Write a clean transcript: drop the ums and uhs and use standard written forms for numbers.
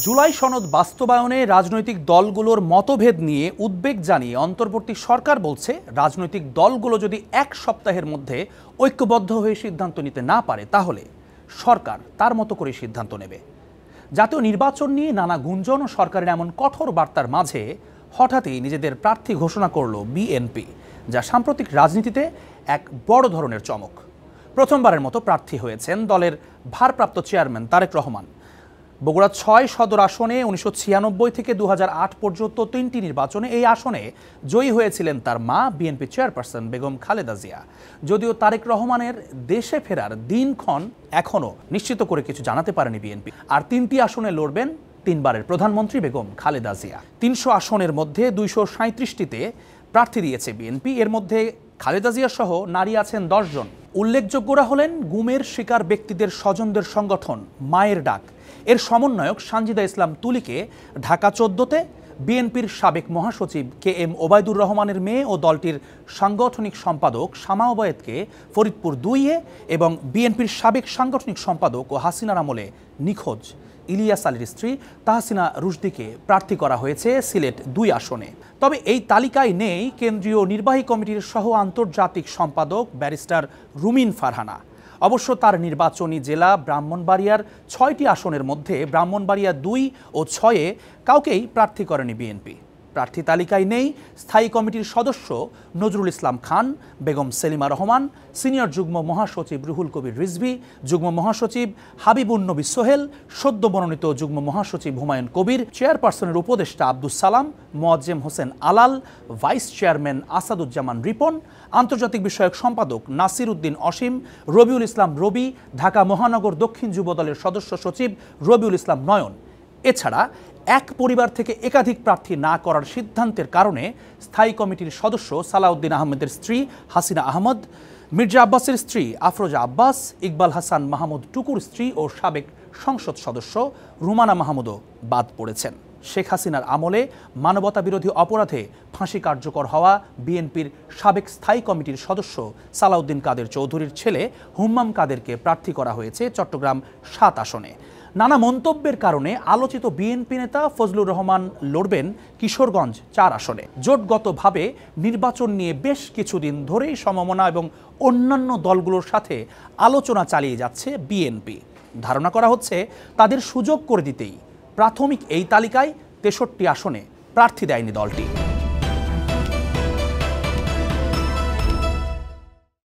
জুলাই সনদ বাস্তবায়নে রাজনৈতিক দলগুলোর মতভেদ নিয়ে উদ্বেগ জানিয়ে অন্তর্বর্তী সরকার বলছে, রাজনৈতিক দলগুলো যদি এক সপ্তাহের মধ্যে ঐক্যবদ্ধ হয়ে সিদ্ধান্ত নিতে না পারে তাহলে সরকার তার মতো করে সিদ্ধান্ত নেবে। জাতীয় নির্বাচন নিয়ে নানা গুঞ্জন ও সরকারের এমন কঠোর বার্তার মাঝে হঠাৎই নিজেদের প্রার্থী ঘোষণা করল বিএনপি, যা সাম্প্রতিক রাজনীতিতে এক বড় ধরনের চমক। প্রথমবারের মতো প্রার্থী হয়েছেন দলের ভারপ্রাপ্ত চেয়ারম্যান তারেক রহমান। বগুড়া ৬ সদর আসনে ১৯৯৬ থেকে ২০০৮ পর্যন্ত ৩টি নির্বাচনে এই আসনে জয়ী হয়েছিলেন তার মা বিএনপি চেয়ারপারসন বেগম খালেদা জিয়া। যদিও তারেক রহমানের দেশে ফেরার দিনক্ষণ এখনও নিশ্চিত করে কিছু জানাতে পারেনি বিএনপি। আর ৩টি আসনে লড়বেন ৩বারের প্রধানমন্ত্রী বেগম খালেদা জিয়া। ৩০০ আসনের মধ্যে ২৩৭টিতে প্রার্থী দিয়েছে বিএনপি। এর মধ্যে খালেদা জিয়া সহ নারী আছেন ১০ জন। উল্লেখযোগ্যরা হলেন গুমের শিকার ব্যক্তিদের স্বজনদের সংগঠন মায়ের ডাক এর সমন্বয়ক সানজিদা ইসলাম তুলিকে ঢাকা ১৪তে, বিএনপির সাবেক মহাসচিব KM ওবায়দুর রহমানের মেয়ে ও দলটির সাংগঠনিক সম্পাদক শামা ওবায়েদকে ফরিদপুর ২-এ এবং বিএনপির সাবেক সাংগঠনিক সম্পাদক ও হাসিনার আমলে নিখোঁজ ইলিয়াস আলীর স্ত্রী তাহসিনা রুশদীকে প্রার্থী করা হয়েছে সিলেট ২ আসনে। তবে এই তালিকায় নেই কেন্দ্রীয় নির্বাহী কমিটির সহ আন্তর্জাতিক সম্পাদক ব্যারিস্টার রুমিন ফারহানা। অবশ্য তার নির্বাচনী জেলা ব্রাহ্মণবাড়িয়ার ৬টি আসনের মধ্যে ব্রাহ্মণবাড়িয়া ২ ও ৬-এ কাউকেই প্রার্থী করেনি বিএনপি। প্রার্থী তালিকায় নেই স্থায়ী কমিটির সদস্য নজরুল ইসলাম খান, বেগম সেলিমা রহমান, সিনিয়র যুগ্ম মহাসচিব রুহুল কবির রিজভী, যুগ্ম মহাসচিব হাবিবুন নবী সোহেল, সদ্য মনোনীত যুগ্ম মহাসচিব হুমায়ুন কবির, চেয়ারপারসনের উপদেষ্টা আব্দুস সালাম, মোয়াজ্জেম হোসেন আলাল, ভাইস চেয়ারম্যান আসাদুজ্জামান রিপন, আন্তর্জাতিক বিষয়ক সম্পাদক নাসির উদ্দিন অসীম, রবিউল ইসলাম রবি, ঢাকা মহানগর দক্ষিণ যুবদলের সদস্য সচিব রবিউল ইসলাম নয়ন। এছাড়া এক পরিবার থেকে একাধিক প্রার্থী না করার সিদ্ধান্তের কারণে স্থায়ী কমিটির সদস্য সালাউদ্দিন আহমেদের স্ত্রী হাসিনা আহমদ, মির্জা আব্বাসের স্ত্রী আফরোজা আব্বাস, ইকবাল হাসান মাহমুদ টুকুর স্ত্রী ও সাবেক সংসদ সদস্য রুমানা মাহমুদও বাদ পড়েছেন। শেখ হাসিনার আমলে মানবতাবিরোধী অপরাধে ফাঁসি কার্যকর হওয়া বিএনপির সাবেক স্থায়ী কমিটির সদস্য সালাউদ্দিন কাদের চৌধুরীর ছেলে হুম্মাম কাদেরকে প্রার্থী করা হয়েছে চট্টগ্রাম ৭ আসনে। নানা মন্তব্যের কারণে আলোচিত বিএনপি নেতা ফজলুর রহমান লড়বেন কিশোরগঞ্জ ৪ আসনে। জোটগতভাবে নির্বাচন নিয়ে বেশ কিছুদিন ধরেই সমমনা এবং অন্যান্য দলগুলোর সাথে আলোচনা চালিয়ে যাচ্ছে বিএনপি। ধারণা করা হচ্ছে তাদের সুযোগ করে দিতেই প্রাথমিক এই তালিকায় ৬৩ আসনে প্রার্থী দেয়নি দলটি।